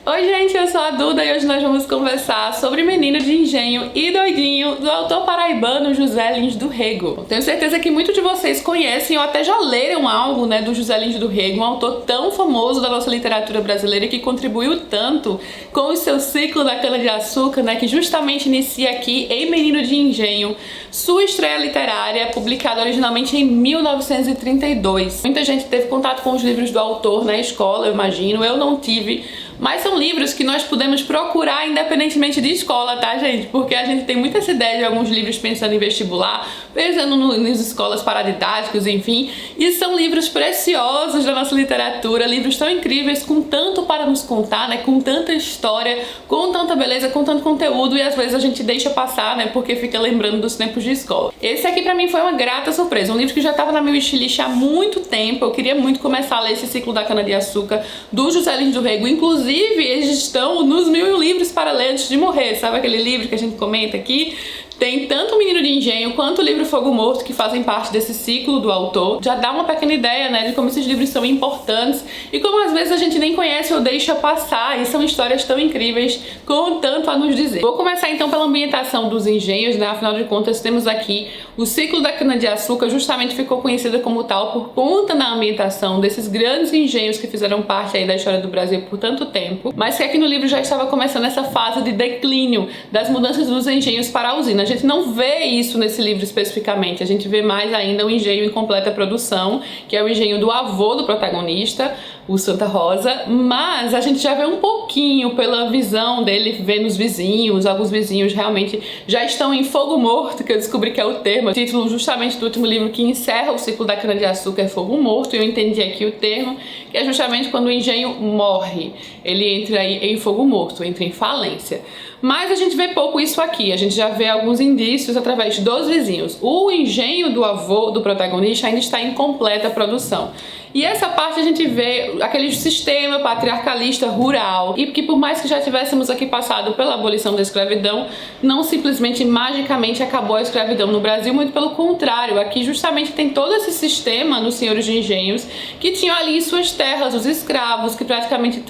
Oi gente, eu sou a Duda e hoje nós vamos conversar sobre Menino de Engenho e Doidinho, do autor paraibano José Lins do Rego. Tenho certeza que muitos de vocês conhecem ou até já leram algo, do José Lins do Rego, um autor tão famoso da nossa literatura brasileira que contribuiu tanto com o seu ciclo da cana-de-açúcar, que justamente inicia aqui em Menino de Engenho, sua estreia literária, publicada originalmente em 1932. Muita gente teve contato com os livros do autor na escola, eu imagino, eu não tive, mas são livros que nós podemos procurar independentemente de escola, tá, gente? Porque a gente tem muita essa ideia de alguns livros pensando em vestibular, pensando nas escolas paradidáticas, enfim, e são livros preciosos da nossa literatura, livros tão incríveis, com tanto para nos contar, com tanta história, com tanta beleza, com tanto conteúdo, e às vezes a gente deixa passar, porque fica lembrando dos tempos de escola. Esse aqui pra mim foi uma grata surpresa, um livro que já estava na minha wishlist há muito tempo. Eu queria muito começar a ler esse ciclo da cana-de-açúcar do José Lins do Rego, inclusive eles estão nos 1000 livros para ler antes de morrer, sabe aquele livro que a gente comenta aqui? Tem tanto o Menino de Engenho quanto o livro Fogo Morto, que fazem parte desse ciclo do autor. Já dá uma pequena ideia, de como esses livros são importantes e como às vezes a gente nem conhece ou deixa passar, e são histórias tão incríveis com tanto a nos dizer. Vou começar então pela ambientação dos engenhos, afinal de contas temos aqui o ciclo da cana-de-açúcar, justamente ficou conhecida como tal por conta da ambientação desses grandes engenhos que fizeram parte aí da história do Brasil por tanto tempo, mas que aqui no livro já estava começando essa fase de declínio das mudanças dos engenhos para a usina. A gente não vê isso nesse livro especificamente, a gente vê mais ainda o engenho em completa produção, que é o engenho do avô do protagonista, o Santa Rosa, mas a gente já vê um pouquinho pela visão dele vendo os vizinhos. Alguns vizinhos realmente já estão em fogo morto, que eu descobri que é o termo, o título justamente do último livro que encerra o ciclo da cana-de-açúcar é Fogo Morto, e eu entendi aqui o termo, que é justamente quando o engenho morre, ele entra aí em fogo morto, entra em falência. Mas a gente vê pouco isso aqui, a gente já vê alguns indícios através dos vizinhos. O engenho do avô do protagonista ainda está em completa produção. E essa parte a gente vê aquele sistema patriarcalista rural, e que por mais que já tivéssemos aqui passado pela abolição da escravidão, não simplesmente magicamente acabou a escravidão no Brasil, muito pelo contrário. Aqui justamente tem todo esse sistema nos senhores de engenhos que tinham ali em suas terras os escravos que praticamente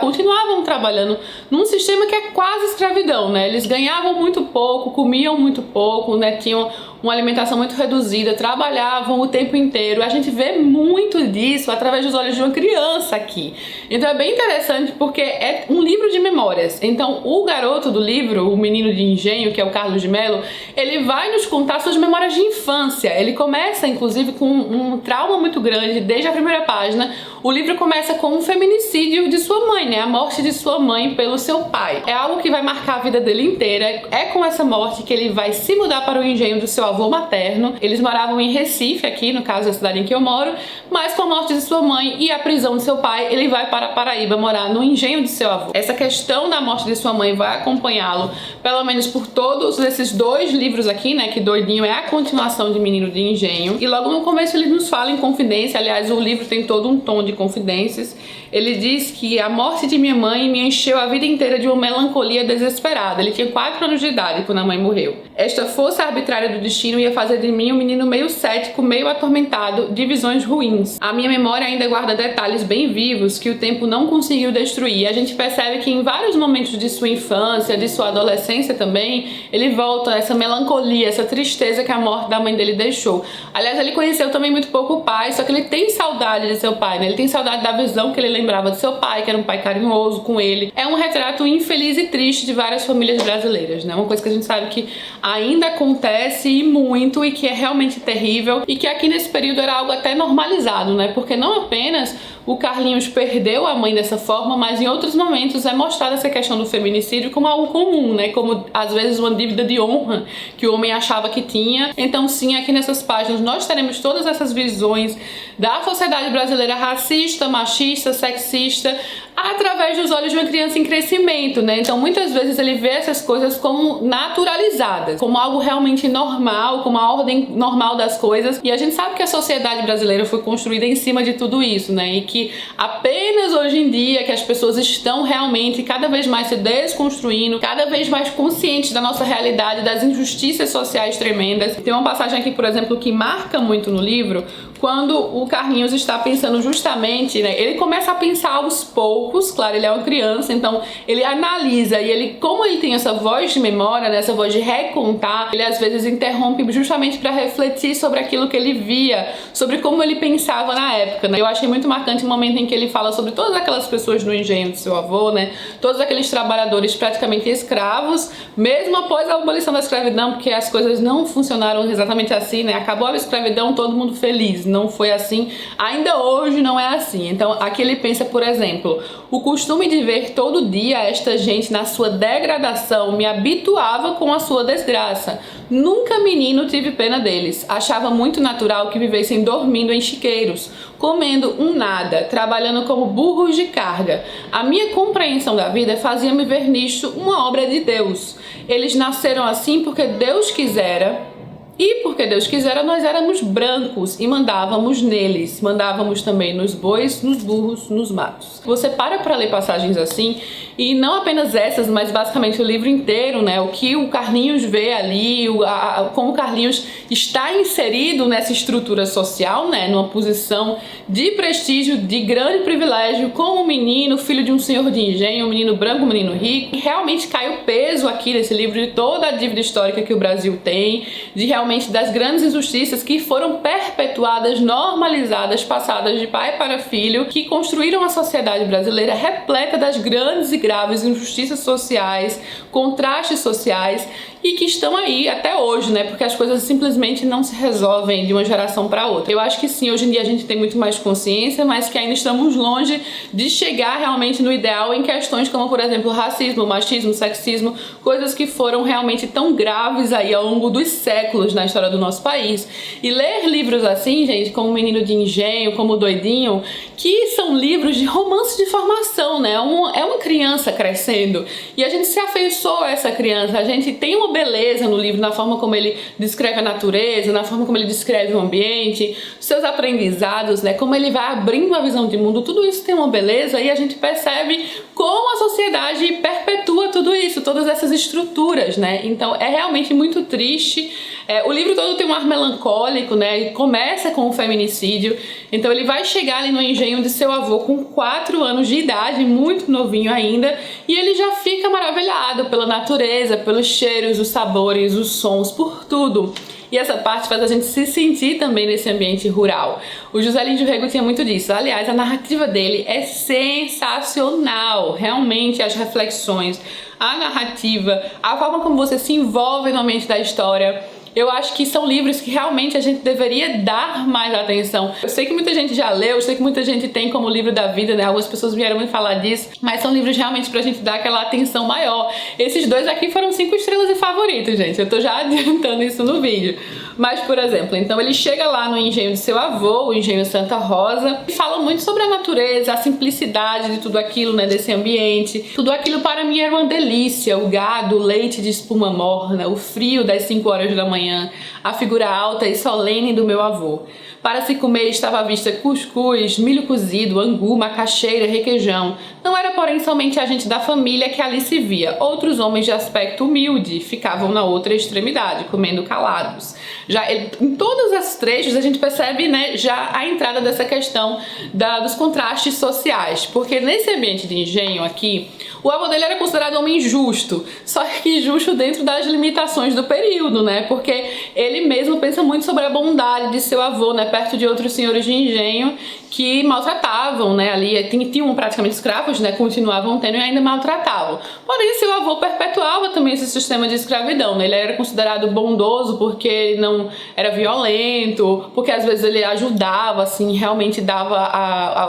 continuavam trabalhando num sistema que é quase escravidão, Eles ganhavam muito pouco, comiam muito pouco, tinham uma alimentação muito reduzida, trabalhavam o tempo inteiro. A gente vê muito disso através dos olhos de uma criança aqui. Então é bem interessante porque é um livro de memórias. Então o garoto do livro, o Menino de Engenho, que é o Carlos de Mello, ele vai nos contar suas memórias de infância. Ele começa inclusive com um trauma muito grande desde a primeira página. O livro começa com um feminicídio de sua mãe, a morte de sua mãe pelo seu pai. É algo que vai marcar a vida dele inteira. É com essa morte que ele vai se mudar para o engenho do seu avô materno. Eles moravam em Recife, aqui no caso da cidade em que eu moro, mas com a morte de sua mãe e a prisão de seu pai, ele vai para a Paraíba morar no engenho de seu avô. Essa questão da morte de sua mãe vai acompanhá-lo pelo menos por todos esses dois livros aqui, que Doidinho é a continuação de Menino de Engenho, e logo no começo ele nos fala em confidência. Aliás, o livro tem todo um tom de confidências. Ele diz que a morte de minha mãe me encheu a vida inteira de uma melancolia desesperada. Ele tinha 4 anos de idade quando a mãe morreu. Esta força arbitrária do destino ia fazer de mim um menino meio cético, meio atormentado de visões ruins. A minha memória ainda guarda detalhes bem vivos que o tempo não conseguiu destruir. A gente percebe que em vários momentos de sua infância, de sua adolescência também, ele volta a essa melancolia, essa tristeza que a morte da mãe dele deixou. Aliás, ele conheceu também muito pouco o pai, só que ele tem saudade de seu pai, Ele tem saudade da visão que ele lembrava de seu pai, que era um pai carinhoso com ele. É um retrato infeliz e triste de várias famílias brasileiras, Uma coisa que a gente sabe que ainda acontece e muito, e que é realmente terrível, e que aqui nesse período era algo até normalizado, Porque não apenas o Carlinhos perdeu a mãe dessa forma, mas em outros momentos é mostrada essa questão do feminicídio como algo comum, Como às vezes uma dívida de honra que o homem achava que tinha. Então sim, aqui nessas páginas nós teremos todas essas visões da sociedade brasileira racista, machista, sexista, através dos olhos de uma criança em crescimento, Então muitas vezes ele vê essas coisas como naturalizadas, como algo realmente normal, como a ordem normal das coisas. E a gente sabe que a sociedade brasileira foi construída em cima de tudo isso, E que apenas hoje em dia que as pessoas estão realmente cada vez mais se desconstruindo, cada vez mais conscientes da nossa realidade, das injustiças sociais tremendas. Tem uma passagem aqui, por exemplo, que marca muito no livro, quando o Carlinhos está pensando justamente, né, ele começa a pensar aos poucos, claro, ele é uma criança, então ele analisa e ele, como ele tem essa voz de memória, né, essa voz de recontar, ele às vezes interrompe justamente para refletir sobre aquilo que ele via, sobre como ele pensava na época, né. Eu achei muito marcante o momento em que ele fala sobre todas aquelas pessoas do engenho do seu avô, né, todos aqueles trabalhadores praticamente escravos, mesmo após a abolição da escravidão, porque as coisas não funcionaram exatamente assim, né, acabou a escravidão, todo mundo feliz. Não foi assim, ainda hoje não é assim. Então aqui ele pensa, por exemplo, o costume de ver todo dia esta gente na sua degradação me habituava com a sua desgraça. Nunca menino tive pena deles, achava muito natural que vivessem dormindo em chiqueiros, comendo um nada, trabalhando como burros de carga. A minha compreensão da vida fazia-me ver nisto uma obra de Deus. Eles nasceram assim porque Deus quisera. E porque Deus quisera, nós éramos brancos e mandávamos neles. Mandávamos também nos bois, nos burros, nos matos. Você para ler passagens assim, e não apenas essas, mas basicamente o livro inteiro, né? O que o Carlinhos vê ali, como o Carlinhos está inserido nessa estrutura social, né? Numa posição de prestígio, de grande privilégio, como um menino, filho de um senhor de engenho, um menino branco, um menino rico. E realmente cai o peso aqui nesse livro de toda a dívida histórica que o Brasil tem, de realmente das grandes injustiças que foram perpetuadas, normalizadas, passadas de pai para filho, que construíram a sociedade brasileira repleta das grandes e graves injustiças sociais, contrastes sociais, e que estão aí até hoje, né? Porque as coisas simplesmente não se resolvem de uma geração para outra. Eu acho que sim, hoje em dia a gente tem muito mais consciência, mas que ainda estamos longe de chegar realmente no ideal em questões como, por exemplo, racismo, machismo, sexismo, coisas que foram realmente tão graves aí ao longo dos séculos na história do nosso país. E ler livros assim, gente, como Menino de Engenho, como Doidinho, que são livros de romance de formação, né? É uma criança crescendo e a gente se afeiçoa a essa criança, a gente tem uma beleza no livro, na forma como ele descreve a natureza, na forma como ele descreve o ambiente, seus aprendizados, né? Como ele vai abrindo a visão de mundo, tudo isso tem uma beleza e a gente percebe como a sociedade perpetua tudo isso, todas essas estruturas, né? Então é realmente muito triste. O livro todo tem um ar melancólico, né? E começa com o feminicídio, então ele vai chegar ali no engenho de seu avô com 4 anos de idade, muito novinho ainda, e ele já fica maravilhado pela natureza, pelos cheiros, os sabores, os sons, por tudo. E essa parte faz a gente se sentir também nesse ambiente rural. O José Lins do Rego tinha muito disso. Aliás, a narrativa dele é sensacional. Realmente, as reflexões, a narrativa, a forma como você se envolve no ambiente da história. Eu acho que são livros que realmente a gente deveria dar mais atenção. Eu sei que muita gente já leu, eu sei que muita gente tem como livro da vida, né? Algumas pessoas vieram me falar disso, mas são livros realmente pra gente dar aquela atenção maior. Esses dois aqui foram 5 estrelas e favoritos, gente. Eu tô já adiantando isso no vídeo. Mas, por exemplo, então ele chega lá no engenho de seu avô, o engenho Santa Rosa, e fala muito sobre a natureza, a simplicidade de tudo aquilo, né, desse ambiente. Tudo aquilo para mim era uma delícia, o gado, o leite de espuma morna, o frio das 5 horas da manhã, a figura alta e solene do meu avô. Para se comer estava à vista cuscuz, milho cozido, angu, macaxeira, requeijão. Não era, porém, somente a gente da família que ali se via. Outros homens de aspecto humilde ficavam na outra extremidade, comendo calados. Em todos os trechos a gente percebe, né, já a entrada dessa questão dos contrastes sociais. Porque nesse ambiente de engenho aqui, o avô dele era considerado um homem justo, só que justo dentro das limitações do período, né? Porque ele mesmo pensa muito sobre a bondade de seu avô, né? Perto de outros senhores de engenho que maltratavam, né? Ali tinham praticamente escravos, né? Continuavam tendo e ainda maltratavam. Porém, seu avô perpetuava também esse sistema de escravidão, né? Ele era considerado bondoso porque ele não era violento, porque às vezes ele ajudava, assim, realmente dava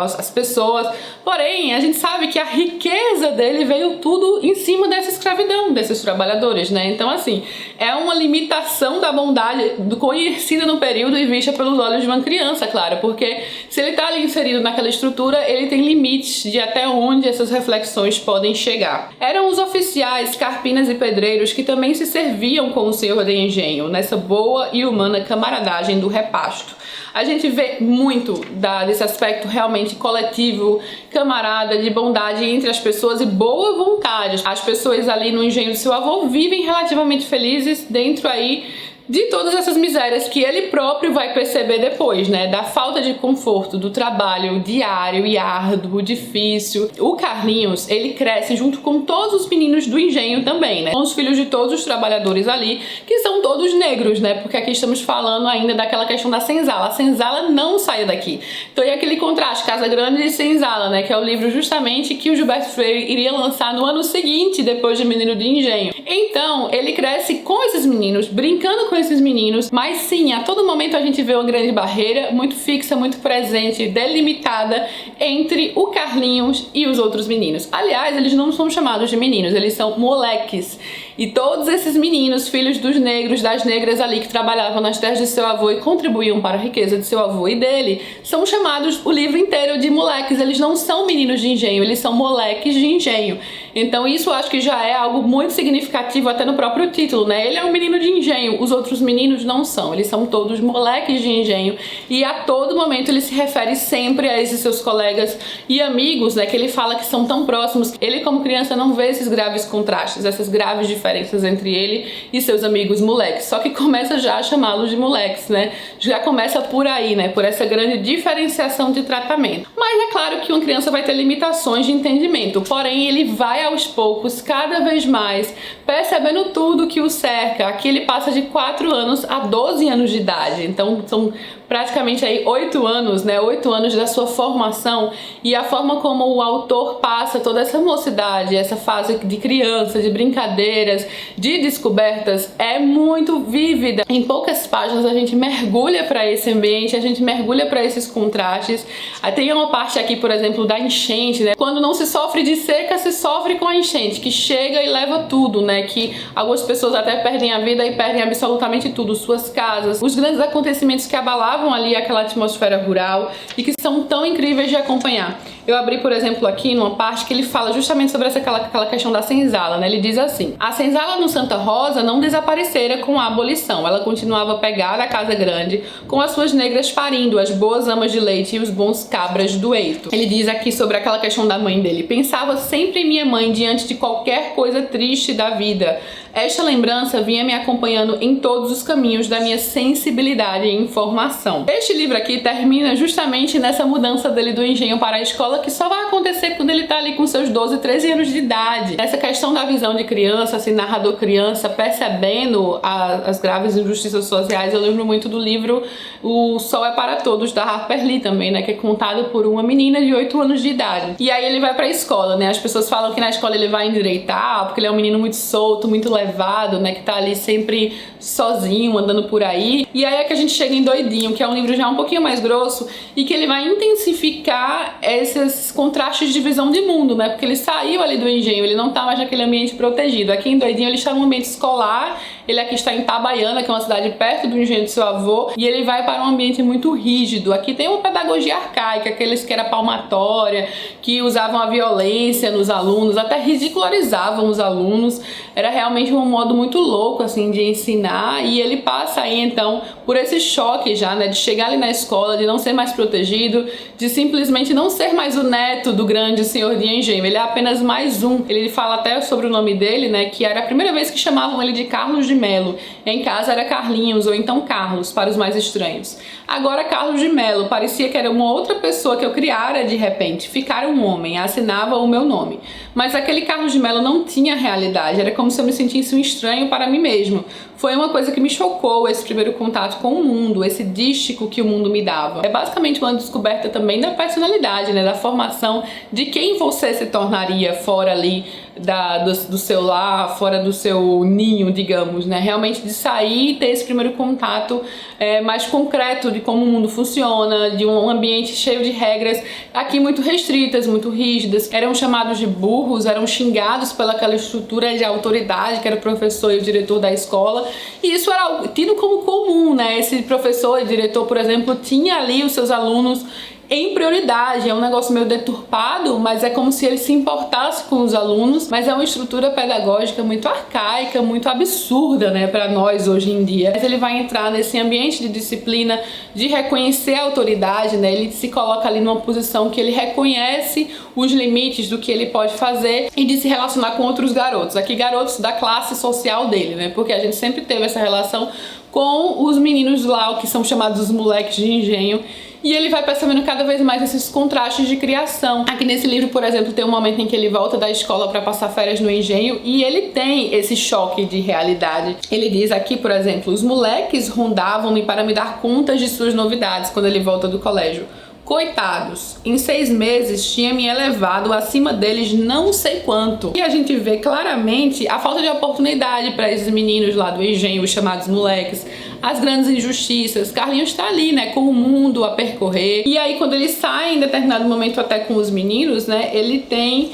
às pessoas. Porém, a gente sabe que a riqueza dele veio tudo em cima dessa escravidão, desses trabalhadores, né? Então, assim, é uma limitação da bondade conhecida no período e vista pelos olhos de uma criança, claro, porque se ele está ali inserido naquela estrutura, ele tem limites de até onde essas reflexões podem chegar. Eram os oficiais, carpinas e pedreiros que também se serviam com o senhor de engenho, nessa boa e humana camaradagem do repasto. A gente vê muito desse aspecto realmente coletivo, camarada, de bondade entre as pessoas e boa vontade. As pessoas ali no engenho do seu avô vivem relativamente felizes dentro aí de todas essas misérias que ele próprio vai perceber depois, né? Da falta de conforto, do trabalho diário e árduo, difícil. O Carlinhos, ele cresce junto com todos os meninos do engenho também, né? Com os filhos de todos os trabalhadores ali, que são todos negros, né? Porque aqui estamos falando ainda daquela questão da senzala. A senzala não saiu daqui. Então, e aquele contraste, Casa Grande e Senzala, né? Que é o livro justamente que o Gilberto Freire iria lançar no ano seguinte, depois de Menino de Engenho. Então, ele cresce com esses meninos, brincando com esses meninos, mas sim, a todo momento a gente vê uma grande barreira, muito fixa, muito presente, delimitada entre o Carlinhos e os outros meninos. Aliás, eles não são chamados de meninos, eles são moleques. E todos esses meninos, filhos dos negros, das negras ali que trabalhavam nas terras de seu avô e contribuíam para a riqueza de seu avô e dele, são chamados o livro inteiro de moleques. Eles não são meninos de engenho, eles são moleques de engenho. Então isso eu acho que já é algo muito significativo até no próprio título, né? Ele é um menino de engenho, os outros meninos não são, eles são todos moleques de engenho, e a todo momento ele se refere sempre a esses seus colegas e amigos, né? Que ele fala que são tão próximos. Ele, como criança, não vê esses graves contrastes, essas graves diferenças entre ele e seus amigos moleques, só que começa já a chamá-los de moleques, né? Já começa por aí, né? Por essa grande diferenciação de tratamento. Mas é claro que uma criança vai ter limitações de entendimento, porém ele vai aos poucos, cada vez mais, percebendo tudo que o cerca. Aqui ele passa de 4 anos a 12 anos de idade, então são praticamente aí 8 anos, né? 8 anos da sua formação, e a forma como o autor passa toda essa mocidade, essa fase de criança, de brincadeiras, de descobertas, é muito vívida. Em poucas páginas a gente mergulha para esse ambiente, a gente mergulha para esses contrastes. Aí tem uma parte aqui, por exemplo, da enchente, né? Quando não se sofre de seca, se sofre com a enchente, que chega e leva tudo, né? Que algumas pessoas até perdem a vida e perdem absolutamente tudo, suas casas, os grandes acontecimentos que abalavam ali aquela atmosfera rural e que são tão incríveis de acompanhar. Eu abri, por exemplo, aqui numa parte que ele fala justamente sobre aquela questão da senzala, né? Ele diz assim: a senzala no Santa Rosa não desaparecera com a abolição, ela continuava pegada à Casa Grande, com as suas negras parindo, as boas amas de leite e os bons cabras do eito. Ele diz aqui sobre aquela questão da mãe dele: pensava sempre em minha mãe diante de qualquer coisa triste da vida. Esta lembrança vinha me acompanhando em todos os caminhos da minha sensibilidade e informação. Este livro aqui termina justamente nessa mudança dele do engenho para a escola, que só vai acontecer quando ele tá ali com seus 12, 13 anos de idade. Essa questão da visão de criança, assim, narrador criança, percebendo as graves injustiças sociais. Eu lembro muito do livro O Sol é para Todos, da Harper Lee também, né, que é contado por uma menina de 8 anos de idade. E aí ele vai pra escola, né, as pessoas falam que na escola ele vai endireitar, porque ele é um menino muito solto, muito levado, né, que tá ali sempre sozinho, andando por aí. E aí é que a gente chega em Doidinho, que é um livro já um pouquinho mais grosso e que ele vai intensificar esses contrastes de visão de mundo, né, porque ele saiu ali do engenho, ele não tá mais naquele ambiente protegido. Aqui em Doidinho ele está num ambiente escolar, ele aqui está em Itabaiana, que é uma cidade perto do engenho do seu avô, e ele vai para um ambiente muito rígido. Aqui tem uma pedagogia arcaica, aqueles que era palmatória, que usavam a violência nos alunos, até ridicularizavam os alunos. Era realmente um modo muito louco, assim, de ensinar, e ele passa aí, então, por esse choque já, né, de chegar ali na escola, de não ser mais protegido, de simplesmente não ser mais o neto do grande senhor de engenho, ele é apenas mais um. Ele fala até sobre o nome dele, né, que era a primeira vez que chamavam ele de Carlos de Melo. Em casa era Carlinhos, ou então Carlos, para os mais estranhos. Agora Carlos de Melo, parecia que era uma outra pessoa que eu criara de repente, ficara um homem, assinava o meu nome. Mas aquele Carlos de Melo não tinha realidade, era como se eu me sentisse um estranho para mim mesmo. Foi uma coisa que me chocou, esse primeiro contato com o mundo, esse dístico que o mundo me dava. É basicamente uma descoberta também da personalidade, né, da formação de quem você se tornaria fora ali do seu lar, fora do seu ninho, digamos, né? Realmente de sair e ter esse primeiro contato mais concreto de como o mundo funciona, de um ambiente cheio de regras, aqui muito restritas, muito rígidas. Eram chamados de burros, eram xingados pelaquela estrutura de autoridade que era o professor e o diretor da escola, e isso era tido como comum, né? Esse professor e diretor, por exemplo, tinha ali os seus alunos em prioridade. É um negócio meio deturpado, mas é como se ele se importasse com os alunos, mas é uma estrutura pedagógica muito arcaica, muito absurda, né, para nós hoje em dia. Mas ele vai entrar nesse ambiente de disciplina, de reconhecer a autoridade, né, ele se coloca ali numa posição que ele reconhece os limites do que ele pode fazer e de se relacionar com outros garotos, aqui garotos da classe social dele, né, porque a gente sempre teve essa relação com os meninos lá, o que são chamados os moleques de engenho. E ele vai percebendo cada vez mais esses contrastes de criação. Aqui nesse livro, por exemplo, tem um momento em que ele volta da escola para passar férias no engenho e ele tem esse choque de realidade. Ele diz aqui, por exemplo, os moleques rondavam-me para me dar contas de suas novidades quando ele volta do colégio. Coitados, em 6 meses tinha me elevado acima deles não sei quanto. E a gente vê claramente a falta de oportunidade para esses meninos lá do engenho, os chamados moleques, as grandes injustiças. Carlinhos tá ali, né, com o mundo a percorrer. E aí quando ele sai em determinado momento até com os meninos, né, ele tem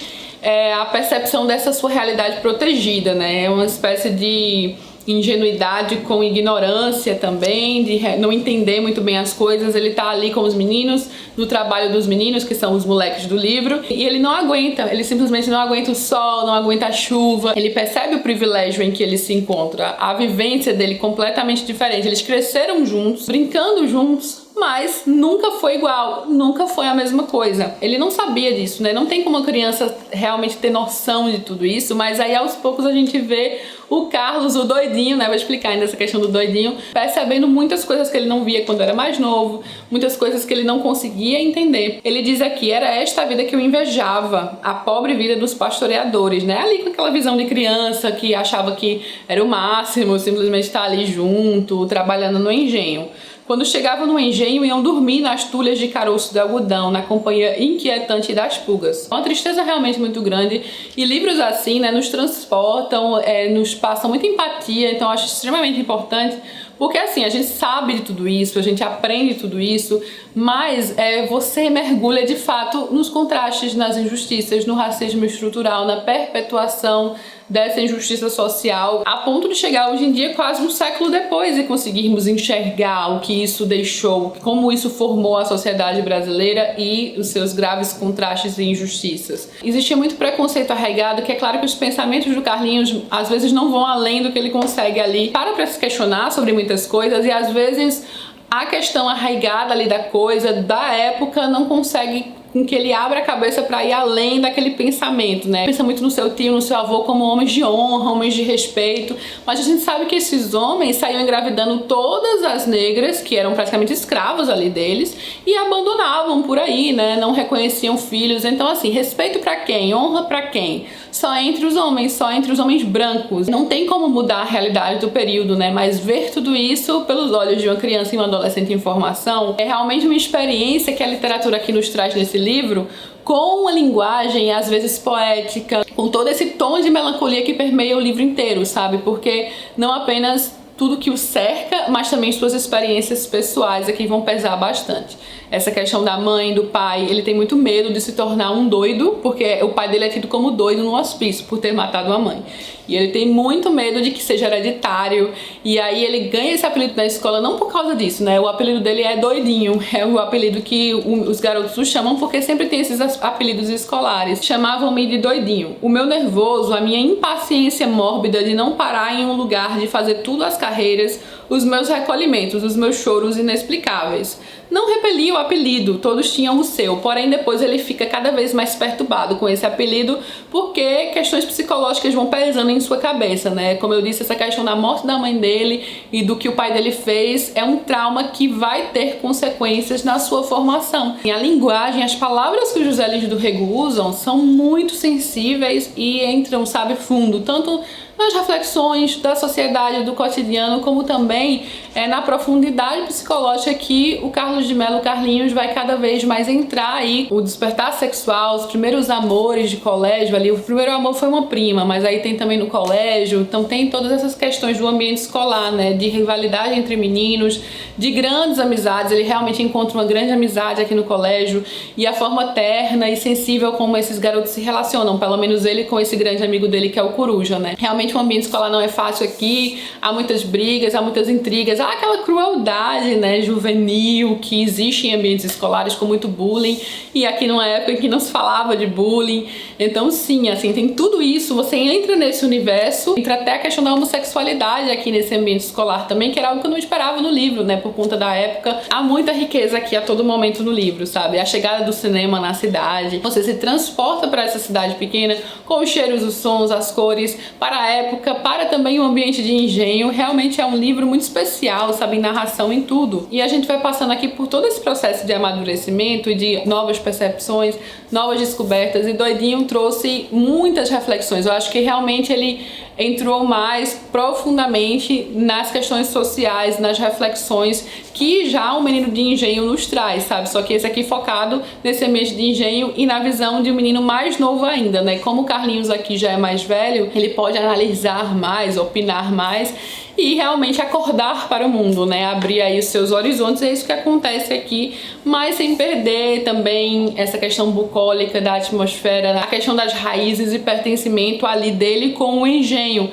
a percepção dessa sua realidade protegida, né, é uma espécie de ingenuidade com ignorância também, de não entender muito bem as coisas. Ele tá ali com os meninos, no trabalho dos meninos, que são os moleques do livro, e ele não aguenta, ele simplesmente não aguenta o sol, não aguenta a chuva. Ele percebe o privilégio em que ele se encontra, a vivência dele completamente diferente. Eles cresceram juntos, brincando juntos, mas nunca foi igual, nunca foi a mesma coisa. Ele não sabia disso, né? Não tem como uma criança realmente ter noção de tudo isso, mas aí aos poucos a gente vê o Carlos, o doidinho, né? Vou explicar ainda essa questão do doidinho, percebendo muitas coisas que ele não via quando era mais novo, muitas coisas que ele não conseguia entender. Ele diz aqui, era esta a vida que eu invejava, a pobre vida dos pastoreadores, né? Ali com aquela visão de criança que achava que era o máximo, simplesmente estar ali junto, trabalhando no engenho. Quando chegavam no engenho, iam dormir nas tulhas de caroço de algodão, na companhia inquietante das pulgas. É uma tristeza realmente muito grande. E livros assim, né, nos transportam, nos passam muita empatia, então eu acho extremamente importante. Porque assim, a gente sabe de tudo isso, a gente aprende tudo isso, mas você mergulha de fato nos contrastes, nas injustiças, no racismo estrutural, na perpetuação dessa injustiça social, a ponto de chegar hoje em dia quase um século depois e conseguirmos enxergar o que isso deixou, como isso formou a sociedade brasileira e os seus graves contrastes e injustiças. Existia muito preconceito arraigado, que é claro que os pensamentos do Carlinhos às vezes não vão além do que ele consegue ali para se questionar sobre muitas coisas, e às vezes a questão arraigada ali da coisa, da época, não consegue com que ele abra a cabeça para ir além daquele pensamento, né? Pensa muito no seu tio, no seu avô como homens de honra, homens de respeito, mas a gente sabe que esses homens saíam engravidando todas as negras, que eram praticamente escravos ali deles, e abandonavam por aí, né? Não reconheciam filhos. Então assim, respeito para quem? Honra para quem? Só entre os homens brancos. Não tem como mudar a realidade do período, né? Mas ver tudo isso pelos olhos de uma criança e uma adolescente em formação é realmente uma experiência que a literatura aqui nos traz nesse livro, com uma linguagem às vezes poética, com todo esse tom de melancolia que permeia o livro inteiro, sabe? Porque não apenas tudo que o cerca, mas também suas experiências pessoais aqui vão pesar bastante. Essa questão da mãe, do pai, ele tem muito medo de se tornar um doido, porque o pai dele é tido como doido no hospício por ter matado a mãe. E ele tem muito medo de que seja hereditário, e aí ele ganha esse apelido na escola não por causa disso, né? O apelido dele é Doidinho, é o apelido que os garotos o chamam, porque sempre tem esses apelidos escolares. Chamavam-me de Doidinho. O meu nervoso, a minha impaciência mórbida de não parar em um lugar, de fazer tudo às carreiras, os meus recolhimentos, os meus choros inexplicáveis. Não repelia o apelido, todos tinham o seu, porém depois ele fica cada vez mais perturbado com esse apelido, porque questões psicológicas vão pesando em sua cabeça, né? Como eu disse, essa questão da morte da mãe dele e do que o pai dele fez é um trauma que vai ter consequências na sua formação. E a linguagem, as palavras que o José Lins do Rego usam são muito sensíveis e entram, sabe, fundo, tanto nas reflexões da sociedade, do cotidiano, como também na profundidade psicológica que o Carlos de Melo Carlinhos vai cada vez mais entrar aí. O despertar sexual, os primeiros amores de colégio ali, o primeiro amor foi uma prima, mas aí tem também no colégio, então tem todas essas questões do ambiente escolar, né, de rivalidade entre meninos, de grandes amizades. Ele realmente encontra uma grande amizade aqui no colégio, e a forma terna e sensível como esses garotos se relacionam, pelo menos ele com esse grande amigo dele que é o Coruja, né. Realmente o ambiente escolar não é fácil aqui, há muitas brigas, há muitas intrigas, há aquela crueldade, né, juvenil que que existe em ambientes escolares com muito bullying, e aqui numa época em que não se falava de bullying. Então sim, assim, tem tudo isso, você entra nesse universo, entra até a questão da homossexualidade aqui nesse ambiente escolar também, que era algo que eu não esperava no livro, né, por conta da época. Há muita riqueza aqui a todo momento no livro, sabe? A chegada do cinema na cidade, você se transporta para essa cidade pequena com os cheiros, os sons, as cores, para a época, para também o ambiente de engenho. Realmente é um livro muito especial, sabe, em narração, em tudo. E a gente vai passando aqui por todo esse processo de amadurecimento e de novas percepções, novas descobertas, e Doidinho trouxe muitas reflexões. Eu acho que realmente ele entrou mais profundamente nas questões sociais, nas reflexões que já o Menino de Engenho nos traz, sabe? Só que esse aqui focado nesse ambiente de engenho e na visão de um menino mais novo ainda, né? Como o Carlinhos aqui já é mais velho, ele pode analisar mais, opinar mais e realmente acordar para o mundo, né? Abrir aí os seus horizontes. É isso que acontece aqui, mas sem perder também essa questão bucólica da atmosfera, a questão das raízes e pertencimento ali dele com o engenho.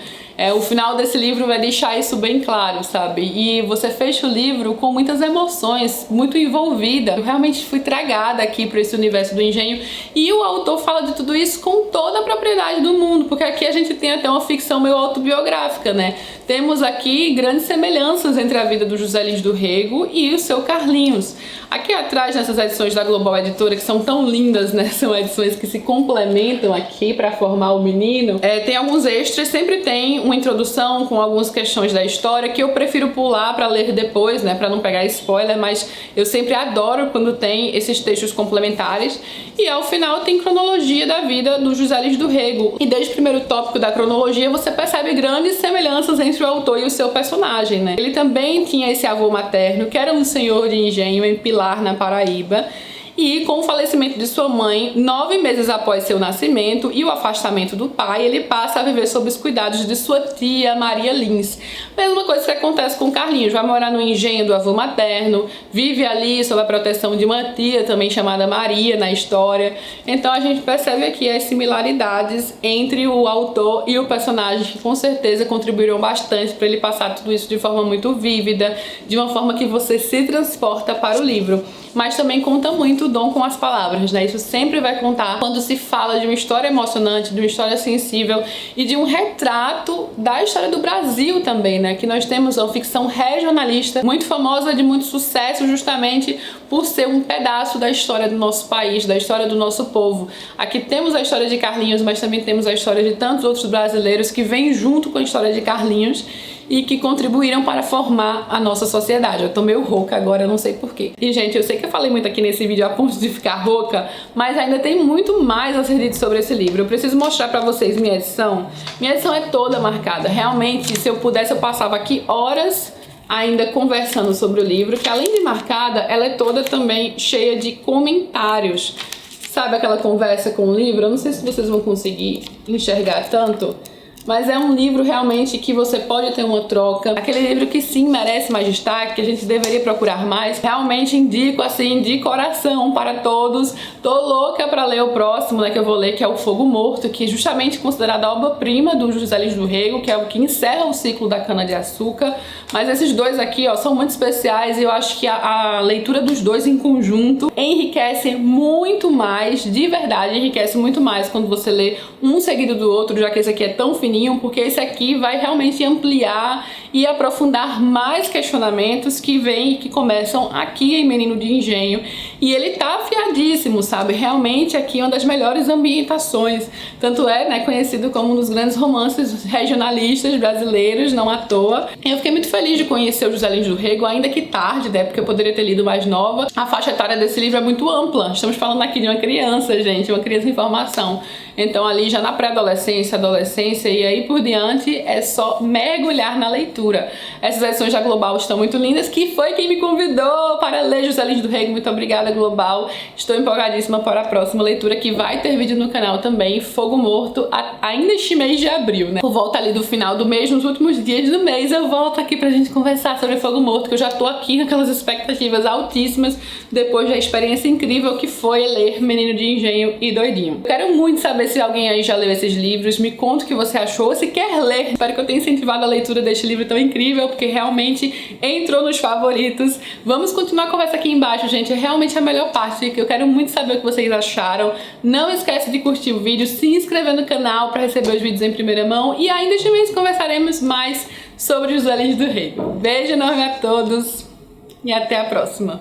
O final desse livro vai deixar isso bem claro, sabe? E você fecha o livro com muitas emoções, muito envolvida. Eu realmente fui tragada aqui para esse universo do engenho, e o autor fala de tudo isso com toda a propriedade do mundo, porque aqui a gente tem até uma ficção meio autobiográfica, né? Temos aqui grandes semelhanças entre a vida do José Lins do Rego e o seu Carlinhos. Aqui atrás, nessas edições da Global Editora, que são tão lindas, né? São edições que se complementam aqui para formar o menino. Tem alguns extras, sempre tem uma introdução com algumas questões da história que eu prefiro pular para ler depois, né? Para não pegar spoiler, mas eu sempre adoro quando tem esses textos complementares. E ao final tem cronologia da vida do José Lins do Rego. E desde o primeiro tópico da cronologia você percebe grandes semelhanças entre o autor e o seu personagem, né? Ele também tinha esse avô materno, que era um senhor de engenho em Pilar, na Paraíba. E com o falecimento de sua mãe, 9 meses após seu nascimento e o afastamento do pai, ele passa a viver sob os cuidados de sua tia Maria Lins. Mesma coisa que acontece com Carlinhos, vai morar no engenho do avô materno, vive ali sob a proteção de uma tia também chamada Maria na história. Então a gente percebe aqui as similaridades entre o autor e o personagem, que com certeza contribuíram bastante para ele passar tudo isso de forma muito vívida, de uma forma que você se transporta para o livro. Mas também conta muito o dom com as palavras, né? Isso sempre vai contar quando se fala de uma história emocionante, de uma história sensível e de um retrato da história do Brasil também, né? Que nós temos uma ficção regionalista muito famosa, de muito sucesso, justamente por ser um pedaço da história do nosso país, da história do nosso povo. Aqui temos a história de Carlinhos, mas também temos a história de tantos outros brasileiros que vêm junto com a história de Carlinhos e que contribuíram para formar a nossa sociedade. Eu tô meio rouca agora, eu não sei porquê. E, gente, eu sei que eu falei muito aqui nesse vídeo a ponto de ficar rouca, mas ainda tem muito mais a ser dito sobre esse livro. Eu preciso mostrar pra vocês minha edição. Minha edição é toda marcada. Realmente, se eu pudesse, eu passava aqui horas ainda conversando sobre o livro, que além de marcada, ela é toda também cheia de comentários. Sabe aquela conversa com o livro? Eu não sei se vocês vão conseguir enxergar tanto, mas é um livro realmente que você pode ter uma troca. Aquele livro que sim merece mais destaque, que a gente deveria procurar mais. Realmente indico assim, de coração para todos. Tô louca para ler o próximo, né, que eu vou ler, que é o Fogo Morto, que é justamente considerado a obra-prima do José Lins do Rego, que é o que encerra o ciclo da cana-de-açúcar. Mas esses dois aqui, ó, são muito especiais, e eu acho que a leitura dos dois em conjunto enriquece muito mais, de verdade, enriquece muito mais quando você lê um seguido do outro, já que esse aqui é tão fininho, porque esse aqui vai realmente ampliar e aprofundar mais questionamentos que vêm e que começam aqui em Menino de Engenho. E ele tá afiadíssimo, sabe? Realmente aqui é uma das melhores ambientações. Tanto é, né, conhecido como um dos grandes romances regionalistas brasileiros, não à toa. Eu fiquei muito feliz de conhecer o José Lins do Rego, ainda que tarde, né, porque eu poderia ter lido mais nova. A faixa etária desse livro é muito ampla. Estamos falando aqui de uma criança, gente, uma criança em formação. Então ali já na pré-adolescência, adolescência e aí por diante é só mergulhar na leitura. Essas edições da Global estão muito lindas, que foi quem me convidou para ler José Lins do Rego. Muito obrigada, Global. Estou empolgadíssima para a próxima leitura, que vai ter vídeo no canal também, Fogo Morto, ainda este mês de abril, né? Por volta ali do final do mês, nos últimos dias do mês, eu volto aqui pra gente conversar sobre Fogo Morto, que eu já tô aqui naquelas expectativas altíssimas depois da experiência incrível que foi ler Menino de Engenho e Doidinho. Eu quero muito saber se alguém aí já leu esses livros, me conta o que você achou, se quer ler. Espero que eu tenha incentivado a leitura deste livro tão incrível, porque realmente entrou nos favoritos. Vamos continuar a conversa aqui embaixo, gente. É realmente a melhor parte, que eu quero muito saber o que vocês acharam. Não esquece de curtir o vídeo, se inscrever no canal para receber os vídeos em primeira mão. E ainda este mês conversaremos mais sobre José Lins do Rego. Beijo enorme a todos e até a próxima.